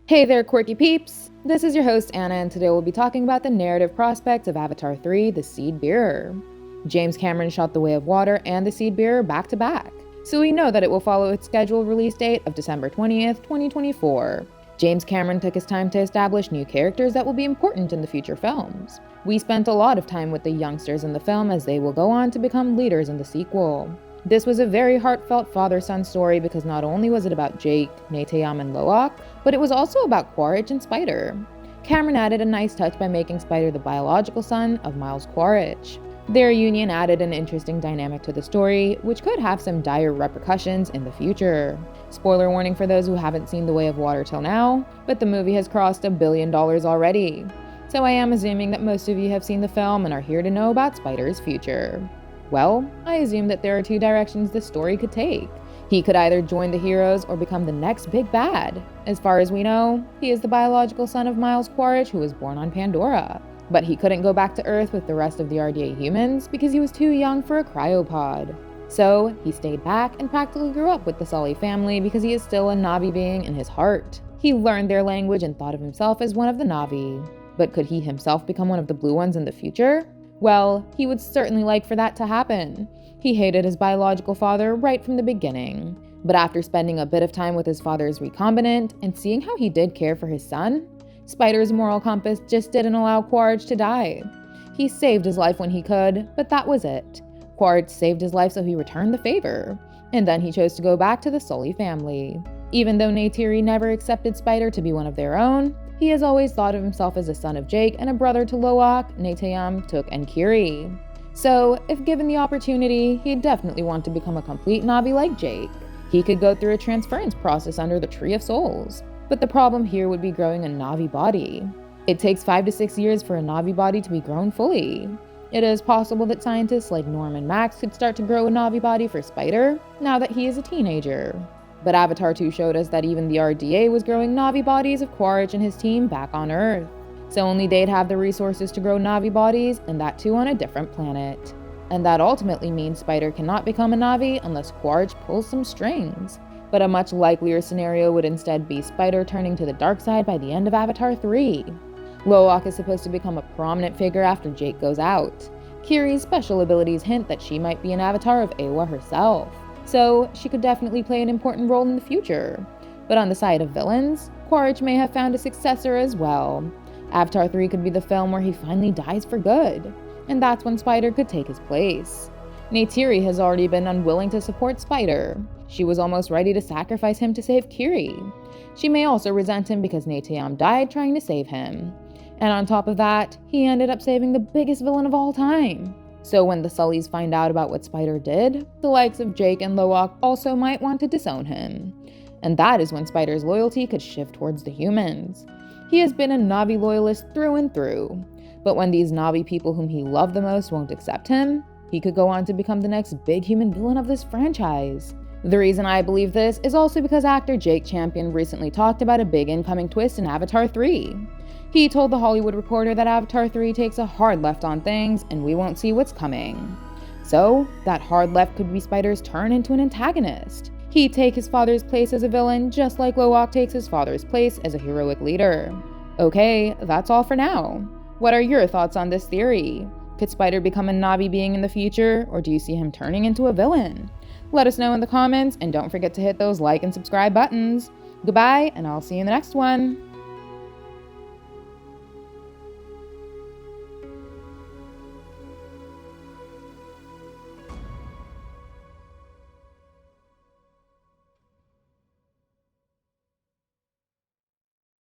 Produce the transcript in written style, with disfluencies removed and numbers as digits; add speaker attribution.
Speaker 1: Hey there, quirky peeps! This is your host, Anna, and today we'll be talking about the narrative prospects of Avatar 3 The Seed Bearer. James Cameron shot The Way of Water and The Seed Bearer back to back, so we know that it will follow its scheduled release date of December 20th, 2024. James Cameron took his time to establish new characters that will be important in the future films. We spent a lot of time with the youngsters in the film as they will go on to become leaders in the sequel. This was a very heartfelt father-son story because not only was it about Jake, Neteyam, and Loak, but it was also about Quaritch and Spider. Cameron added a nice touch by making Spider the biological son of Miles Quaritch. Their union added an interesting dynamic to the story, which could have some dire repercussions in the future. Spoiler warning for those who haven't seen The Way of Water till now, but the movie has crossed $1 billion already. So I am assuming that most of you have seen the film and are here to know about Spider's future. Well, I assume that there are two directions this story could take. He could either join the heroes or become the next big bad. As far as we know, he is the biological son of Miles Quaritch, who was born on Pandora. But he couldn't go back to Earth with the rest of the RDA humans because he was too young for a cryopod. So he stayed back and practically grew up with the Sully family because he is still a Na'vi being in his heart. He learned their language and thought of himself as one of the Na'vi. But could he himself become one of the Blue Ones in the future? Well, he would certainly like for that to happen. He hated his biological father right from the beginning. But after spending a bit of time with his father's recombinant and seeing how he did care for his son, Spider's moral compass just didn't allow Quaritch to die. He saved his life when he could, but that was it. Quaritch saved his life so he returned the favor. And then he chose to go back to the Sully family. Even though Neytiri never accepted Spider to be one of their own, he has always thought of himself as a son of Jake and a brother to Loak, Neteyam, Tuk, and Kiri. So, if given the opportunity, he'd definitely want to become a complete Na'vi like Jake. He could go through a transference process under the Tree of Souls. But the problem here would be growing a Na'vi body. It takes 5 to 6 years for a Na'vi body to be grown fully. It is possible that scientists like Norman Max could start to grow a Na'vi body for Spider, now that he is a teenager. But Avatar 2 showed us that even the RDA was growing Na'vi bodies of Quaritch and his team back on Earth. So only they'd have the resources to grow Na'vi bodies, and that too on a different planet. And that ultimately means Spider cannot become a Na'vi unless Quaritch pulls some strings. But a much likelier scenario would instead be Spider turning to the dark side by the end of Avatar 3. Loak is supposed to become a prominent figure after Jake goes out. Kiri's special abilities hint that she might be an avatar of Eywa herself. So she could definitely play an important role in the future. But on the side of villains, Quaritch may have found a successor as well. Avatar 3 could be the film where he finally dies for good, and that's when Spider could take his place. Neytiri has already been unwilling to support Spider. She was almost ready to sacrifice him to save Kiri. She may also resent him because Neteyam died trying to save him. And on top of that, he ended up saving the biggest villain of all time. So when the Sullys find out about what Spider did, the likes of Jake and Loak also might want to disown him. And that is when Spider's loyalty could shift towards the humans. He has been a Na'vi loyalist through and through. But when these Na'vi people whom he loved the most won't accept him, he could go on to become the next big human villain of this franchise. The reason I believe this is also because actor Jake Champion recently talked about a big incoming twist in Avatar 3. He told The Hollywood Reporter that Avatar 3 takes a hard left on things and we won't see what's coming. So, that hard left could be Spider's turn into an antagonist. He'd take his father's place as a villain just like Loak takes his father's place as a heroic leader. Okay, that's all for now. What are your thoughts on this theory? Could Spider become a Na'vi being in the future, or do you see him turning into a villain? Let us know in the comments, and don't forget to hit those like and subscribe buttons. Goodbye, and I'll see you in the next one.